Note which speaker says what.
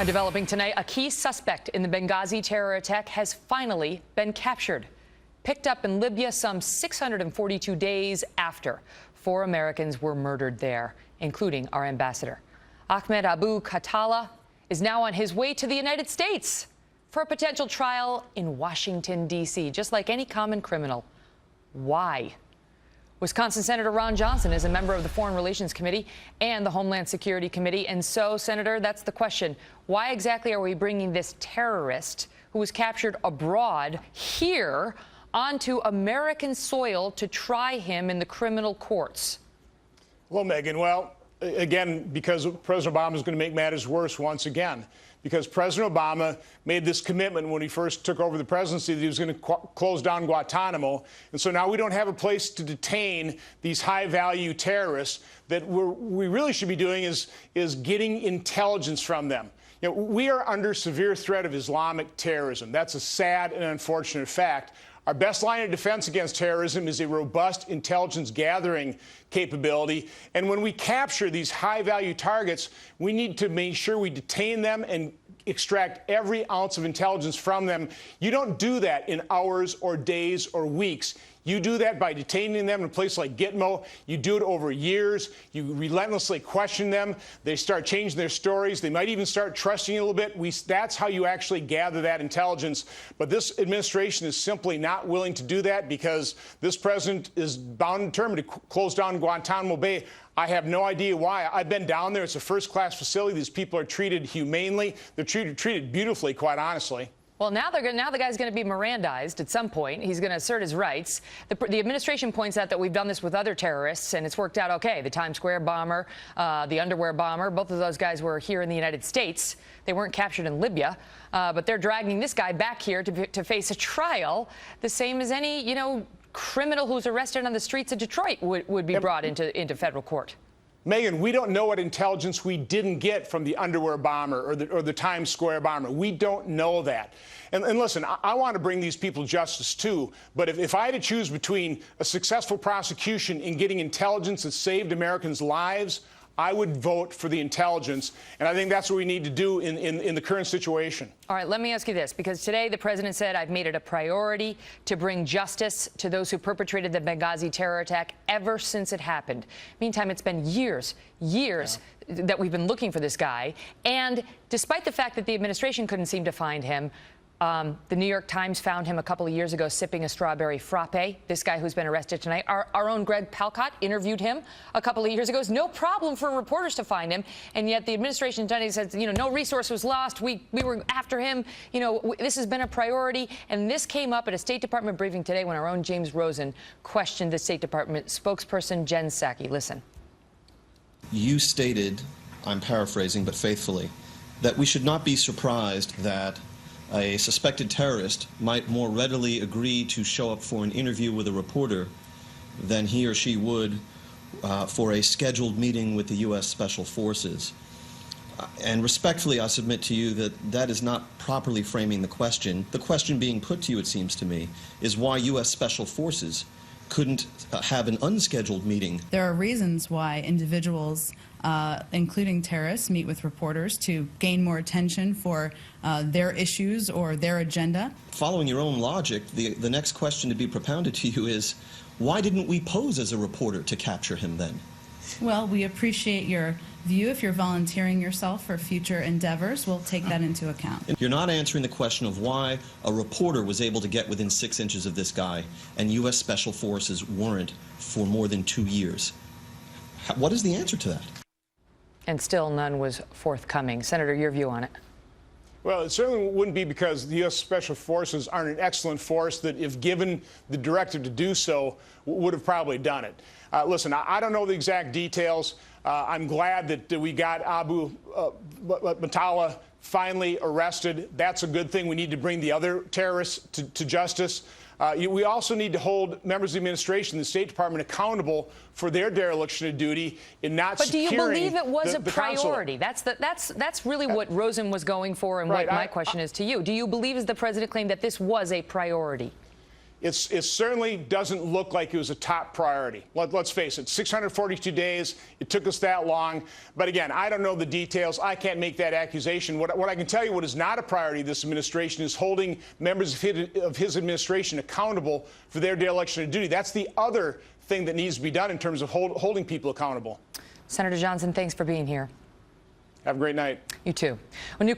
Speaker 1: Developing tonight, a key suspect in the Benghazi terror attack has finally been captured. Picked up in Libya some 642 days after 4 Americans were murdered there, including our ambassador. Ahmed Abu Khatallah is now on his way to the United States for a potential trial in Washington, D.C., just like any common criminal. Why? Wisconsin Senator Ron Johnson is a member of the Foreign Relations Committee and the Homeland Security Committee. And so, Senator, that's the question. Why exactly are we bringing this terrorist who was captured abroad here onto American soil to try him in the criminal courts?
Speaker 2: Well, Megyn, again, because President Obama is going to make matters worse once again. Because President Obama made this commitment when he first took over the presidency that he was going to close down Guantanamo. And so now we don't have a place to detain these high-value terrorists. That we really should be doing is getting intelligence from them. You know, we are under severe threat of Islamic terrorism. That's a sad and unfortunate fact. Our best line of defense against terrorism is a robust intelligence gathering capability. And when we capture these high-value targets, we need to make sure we detain them and extract every ounce of intelligence from them. You don't do that in hours or days or weeks. You do that by detaining them in a place like Gitmo. You do it over years. You relentlessly question them. They start changing their stories. They might even start trusting you a little bit. That's how you actually gather that intelligence. But this administration is simply not willing to do that because this president is bound and determined to close down Guantanamo Bay. I have no idea why. I've been down there. It's a first-class facility. These people are treated humanely. They're treated beautifully, quite honestly.
Speaker 1: Well, now the guy's going to be Mirandized at some point. He's going to assert his rights. The administration points out that we've done this with other terrorists, and it's worked out okay. The Times Square bomber, the underwear bomber, both of those guys were here in the United States. They weren't captured in Libya, but they're dragging this guy back here to face a trial, the same as any, criminal who's arrested on the streets of Detroit would be brought into federal court.
Speaker 2: Megyn, we don't know what intelligence we didn't get from the underwear bomber or the Times Square bomber. We don't know that. And listen, I want to bring these people justice too, but if I had to choose between a successful prosecution and getting intelligence that saved Americans' lives, I would vote for the intelligence, and I think that's what we need to do in the current situation.
Speaker 1: All right, let me ask you this, because today the president said, I've made it a priority to bring justice to those who perpetrated the Benghazi terror attack ever since it happened. Meantime, it's been years that we've been looking for this guy, and despite the fact that the administration couldn't seem to find him, the New York Times found him a couple of years ago sipping a strawberry frappe. This guy who's been arrested tonight, our own Greg Palkot interviewed him a couple of years ago. It's no problem for reporters to find him, and yet the administration today says, no resource was lost. We were after him. This has been a priority, and this came up at a State Department briefing today when our own James Rosen questioned the State Department spokesperson Jen Psaki. Listen.
Speaker 3: You stated, I'm paraphrasing but faithfully, that we should not be surprised that a suspected terrorist might more readily agree to show up for an interview with a reporter than he or she would for a scheduled meeting with the U.S. Special Forces. And respectfully, I submit to you that that is not properly framing the question. The question being put to you, it seems to me, is why U.S. Special Forces couldn't have an unscheduled meeting.
Speaker 4: There are reasons why individuals, including terrorists, meet with reporters to gain more attention for their issues or their agenda.
Speaker 3: Following your own logic, the next question to be propounded to you is, why didn't we pose as a reporter to capture him then?
Speaker 4: Well, we appreciate your view. If you're volunteering yourself for future endeavors, we'll take that into account.
Speaker 3: You're not answering the question of why a reporter was able to get within 6 inches of this guy and U.S. Special Forces weren't for more than 2 years. What is the answer to that?
Speaker 1: And still none was forthcoming. Senator, your view on it?
Speaker 2: Well, it certainly wouldn't be because the U.S. Special Forces aren't an excellent force that, if given the directive to do so, would have probably done it. Listen, I don't know the exact details. I'm glad that we got Abu Khatallah finally arrested. That's a good thing. We need to bring the other terrorists to justice. We also need to hold members of the administration, the State Department, accountable for their dereliction of duty in not securing the consulate.
Speaker 1: But do you believe it was a priority? That's really what Rosen was going for, and what my question is to you. Do you believe, as the president claimed, that this was a priority?
Speaker 2: It certainly doesn't look like it was a top priority. Let's face it, 642 days, it took us that long. But again, I don't know the details. I can't make that accusation. What I can tell you, what is not a priority of this administration is holding members of his administration accountable for their dereliction of duty. That's the other thing that needs to be done in terms of holding people accountable.
Speaker 1: Senator Johnson, thanks for being here.
Speaker 2: Have a great night.
Speaker 1: You too. Well, new